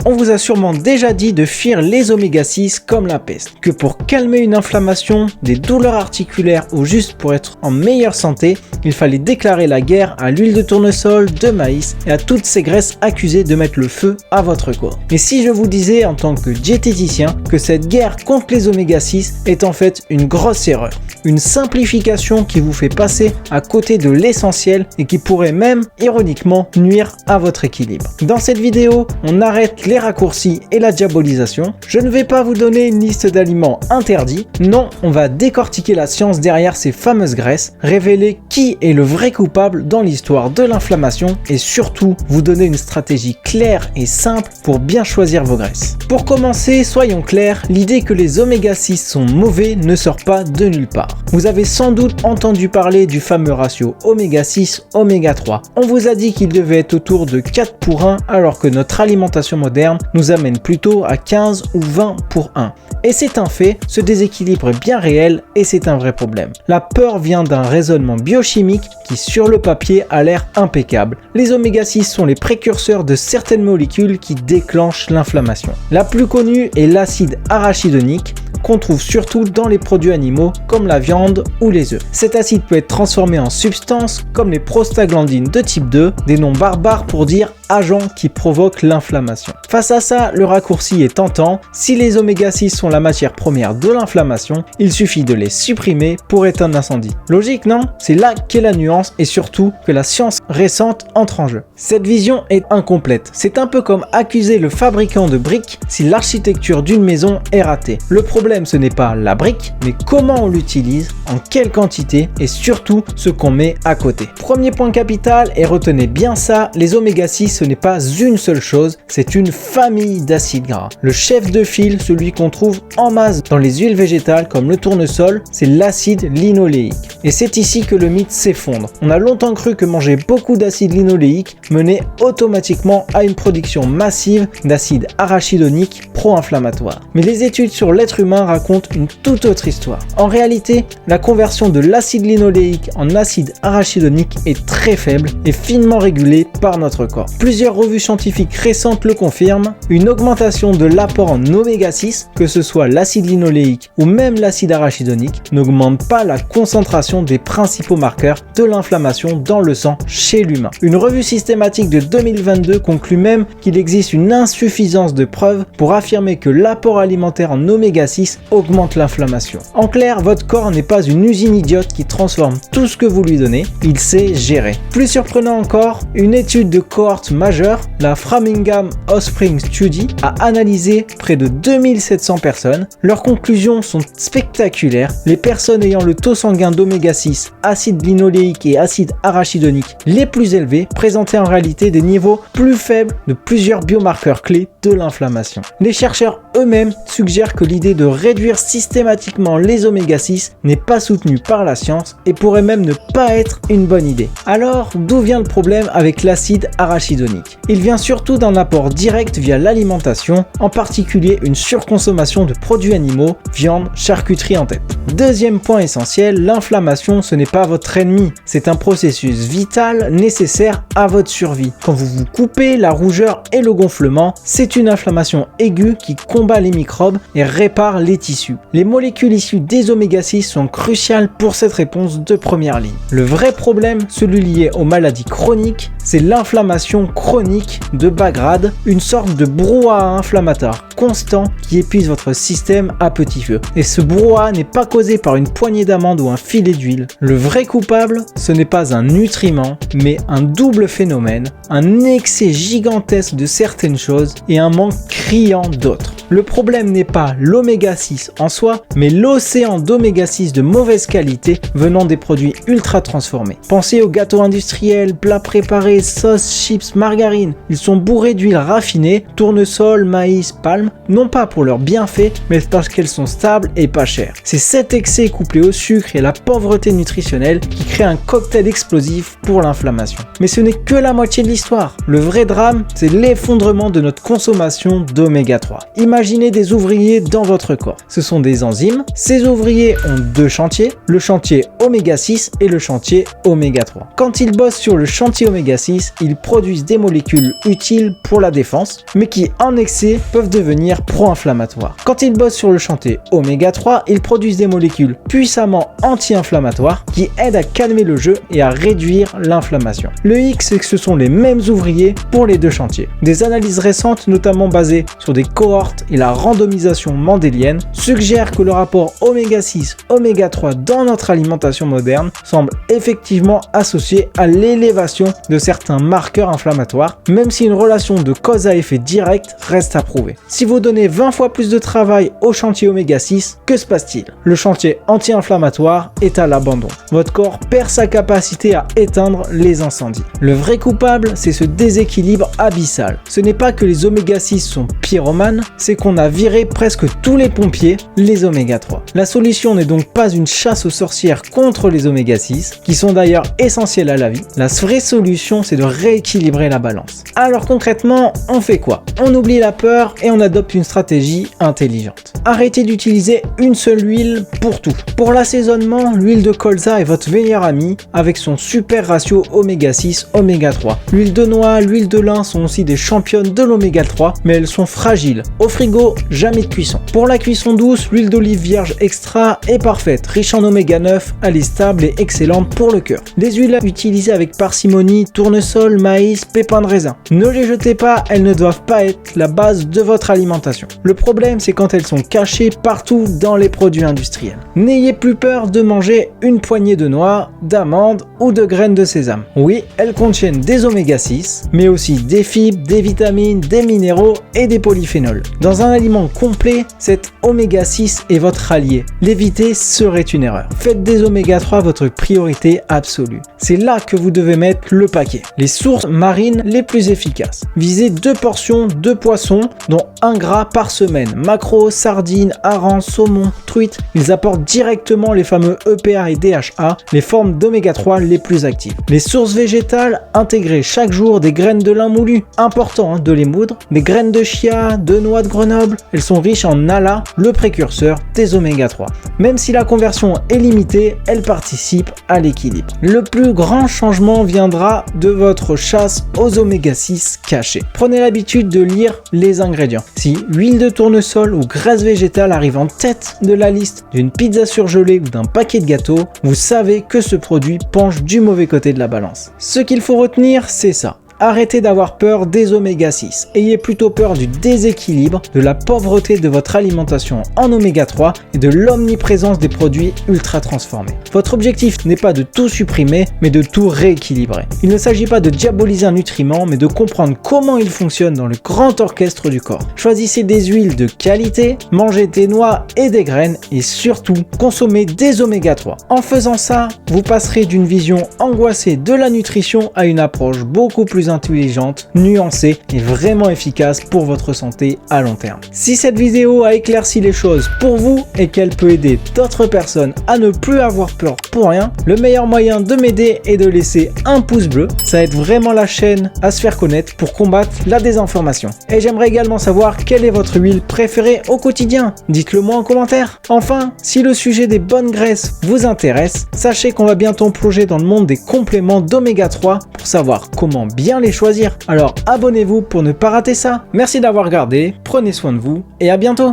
On vous a sûrement déjà dit de fuir les oméga 6 comme la peste, que pour calmer une inflammation, des douleurs articulaires ou juste pour être en meilleure santé, il fallait déclarer la guerre à l'huile de tournesol, de maïs et à toutes ces graisses accusées de mettre le feu à votre corps. Mais si je vous disais en tant que diététicien que cette guerre contre les oméga 6 est en fait une grosse erreur, une simplification qui vous fait passer à côté de l'essentiel et qui pourrait même, ironiquement, nuire à votre équilibre. Dans cette vidéo, on arrête les raccourcis et la diabolisation. Je ne vais pas vous donner une liste d'aliments interdits, non, on va décortiquer la science derrière ces fameuses graisses, révéler qui est le vrai coupable dans l'histoire de l'inflammation et surtout vous donner une stratégie claire et simple pour bien choisir vos graisses. Pour commencer, soyons clairs, l'idée que les oméga 6 sont mauvais ne sort pas de nulle part. Vous avez sans doute entendu parler du fameux ratio oméga 6, oméga 3. On vous a dit qu'il devait être autour de 4 pour 1 alors que notre alimentation moderne nous amène plutôt à 15 ou 20 pour 1. Et c'est un fait, ce déséquilibre est bien réel et c'est un vrai problème. La peur vient d'un raisonnement biochimique qui sur le papier a l'air impeccable. Les oméga 6 sont les précurseurs de certaines molécules qui déclenchent l'inflammation. La plus connue est l'acide arachidonique, qu'on trouve surtout dans les produits animaux comme la viande ou les œufs. Cet acide peut être transformé en substances comme les prostaglandines de type 2, des noms barbares pour dire agents qui provoquent l'inflammation. Face à ça, le raccourci est tentant. Si les oméga 6 sont la matière première de l'inflammation, il suffit de les supprimer pour éteindre l'incendie. Logique, non? C'est là qu'est la nuance et surtout que la science récente entre en jeu. Cette vision est incomplète. C'est un peu comme accuser le fabricant de briques si l'architecture d'une maison est ratée. Le problème, ce n'est pas la brique, mais comment on l'utilise, en quelle quantité et surtout ce qu'on met à côté. Premier point capital, et retenez bien ça, les oméga 6 ce n'est pas une seule chose, c'est une famille d'acides gras. Le chef de file, celui qu'on trouve en masse dans les huiles végétales comme le tournesol, c'est l'acide linoléique. Et c'est ici que le mythe s'effondre. On a longtemps cru que manger beaucoup d'acide linoléique menait automatiquement à une production massive d'acide arachidonique pro-inflammatoire. Mais les études sur l'être humain racontent une toute autre histoire. En réalité, la conversion de l'acide linoléique en acide arachidonique est très faible et finement régulée par notre corps. Plusieurs revues scientifiques récentes le confirment, une augmentation de l'apport en oméga 6, que ce soit l'acide linoléique ou même l'acide arachidonique, n'augmente pas la concentration des principaux marqueurs de l'inflammation dans le sang chez l'humain. Une revue systématique de 2022 conclut même qu'il existe une insuffisance de preuves pour affirmer que l'apport alimentaire en oméga 6 augmente l'inflammation. En clair, votre corps n'est pas une usine idiote qui transforme tout ce que vous lui donnez, il sait gérer. Plus surprenant encore, une étude de cohorte majeure, la Framingham Offspring Study, a analysé près de 2700 personnes. Leurs conclusions sont spectaculaires. Les personnes ayant le taux sanguin d'oméga 6, acide linoléique et acide arachidonique les plus élevés présentaient en réalité des niveaux plus faibles de plusieurs biomarqueurs clés de l'inflammation. Les chercheurs eux-mêmes suggèrent que l'idée de réduire systématiquement les oméga 6 n'est pas soutenue par la science et pourrait même ne pas être une bonne idée. Alors, d'où vient le problème avec l'acide arachidonique? Il vient surtout d'un apport direct via l'alimentation, en particulier une surconsommation de produits animaux, viande, charcuterie en tête. Deuxième point essentiel, l'inflammation ce n'est pas votre ennemi, c'est un processus vital nécessaire à votre survie. Quand vous vous coupez, la rougeur et le gonflement, c'est une inflammation aiguë qui combat les microbes et répare les tissus. Les molécules issues des oméga 6 sont cruciales pour cette réponse de première ligne. Le vrai problème, celui lié aux maladies chroniques, c'est l'inflammation chronique de bas grade, une sorte de brouhaha inflammatoire constant qui épuise votre système à petit feu. Et ce brouhaha n'est pas causé par une poignée d'amandes ou un filet d'huile. Le vrai coupable, ce n'est pas un nutriment, mais un double phénomène, un excès gigantesque de certaines choses et un manque criant d'autres. Le problème n'est pas l'oméga 6 en soi, mais l'océan d'oméga 6 de mauvaise qualité venant des produits ultra transformés. Pensez aux gâteaux industriels, plats préparés, sauces, chips, margarine. Ils sont bourrés d'huile raffinée, tournesol, maïs, palme, non pas pour leurs bienfaits, mais parce qu'elles sont stables et pas chères. C'est cet excès couplé au sucre et la pauvreté nutritionnelle qui crée un cocktail explosif pour l'inflammation. Mais ce n'est que la moitié de l'histoire. Le vrai drame, c'est l'effondrement de notre consommation d'oméga 3. Imaginez des ouvriers dans votre corps. Ce sont des enzymes. Ces ouvriers ont deux chantiers, le chantier oméga 6 et le chantier oméga 3. Quand ils bossent sur le chantier oméga 6, ils produisent des molécules utiles pour la défense, mais qui en excès peuvent devenir pro-inflammatoires. Quand ils bossent sur le chantier oméga 3, ils produisent des molécules puissamment anti-inflammatoires qui aident à calmer le jeu et à réduire l'inflammation. Le hic, c'est que ce sont les mêmes ouvriers pour les deux chantiers. Des analyses récentes, notamment basées sur des cohortes et la randomisation mendélienne, suggèrent que le rapport oméga 6, oméga 3 dans notre alimentation moderne semble effectivement associé à l'élévation de certains marqueurs inflammatoires, même si une relation de cause à effet direct reste à prouver. Si vous donnez 20 fois plus de travail au chantier oméga 6, que se passe-t-il? Le chantier anti-inflammatoire est à l'abandon. Votre corps perd sa capacité à éteindre les incendies. Le vrai coupable, c'est ce déséquilibre abyssal. Ce n'est pas que les oméga 6 sont pyromanes, c'est qu'on a viré presque tous les pompiers, les oméga 3. La solution n'est donc pas une chasse aux sorcières contre les oméga 6, qui sont d'ailleurs essentiels à la vie. La vraie solution, c'est de rééquilibrer la balance. Alors concrètement, on fait quoi? On oublie la peur et on adopte une stratégie intelligente. Arrêtez d'utiliser une seule huile pour tout. Pour l'assaisonnement, l'huile de colza est votre meilleur ami avec son super ratio oméga 6, oméga 3. L'huile de noix, l'huile de lin sont aussi des championnes de l'oméga 3, mais elles sont fragiles. Au frigo, jamais de cuisson. Pour la cuisson douce, l'huile d'olive vierge extra est parfaite, riche en oméga 9, elle est stable et excellente pour le cœur. Les huiles utilisées avec parcimonie, tournesol, maïs, pépins de raisin. Ne les jetez pas, elles ne doivent pas être la base de votre alimentation. Le problème, c'est quand elles sont cachées partout dans les produits industriels. N'ayez plus peur de manger une poignée de noix, d'amandes ou de graines de sésame. Oui, elles contiennent des oméga 6, mais aussi des fibres, des vitamines, des minéraux et des polyphénols. Dans un aliment complet, cet oméga 6 est votre allié. L'éviter serait une erreur. Faites des oméga 3 votre priorité absolue. C'est là que vous devez mettre le paquet. Les sources marines les plus efficaces. Visez 2 portions de poissons, dont 1 gras par semaine. Maquereaux, sardines, harengs, saumon, truites. Ils apportent directement les fameux EPA et DHA, les formes d'oméga 3 les plus actives. Les sources végétales, intégrez chaque jour des graines de lin moulu. Important de les moudre. Des graines de chia, de noix de Grenoble. Elles sont riches en ALA, le précurseur des oméga 3. Même si la conversion est limitée, elle participe à l'équilibre. Le plus grand changement viendra de votre chasse aux oméga 6 cachés. Prenez l'habitude de lire les ingrédients. Si huile de tournesol ou graisse végétale arrive en tête de la liste d'une pizza surgelée ou d'un paquet de gâteaux, vous savez que ce produit penche du mauvais côté de la balance. Ce qu'il faut retenir, c'est ça. Arrêtez d'avoir peur des oméga 6. Ayez plutôt peur du déséquilibre, de la pauvreté de votre alimentation en oméga 3 et de l'omniprésence des produits ultra transformés. Votre objectif n'est pas de tout supprimer, mais de tout rééquilibrer. Il ne s'agit pas de diaboliser un nutriment, mais de comprendre comment il fonctionne dans le grand orchestre du corps. Choisissez des huiles de qualité, mangez des noix et des graines et surtout, consommez des oméga 3. En faisant ça, vous passerez d'une vision angoissée de la nutrition à une approche beaucoup plus intelligente, nuancée et vraiment efficace pour votre santé à long terme. Si cette vidéo a éclairci les choses pour vous et qu'elle peut aider d'autres personnes à ne plus avoir peur pour rien, le meilleur moyen de m'aider est de laisser un pouce bleu. Ça aide vraiment la chaîne à se faire connaître pour combattre la désinformation. Et j'aimerais également savoir quelle est votre huile préférée au quotidien. Dites-le moi en commentaire. Enfin, si le sujet des bonnes graisses vous intéresse, sachez qu'on va bientôt plonger dans le monde des compléments d'oméga 3 pour savoir comment bien les choisir. Alors abonnez-vous pour ne pas rater ça. Merci d'avoir regardé, prenez soin de vous et à bientôt.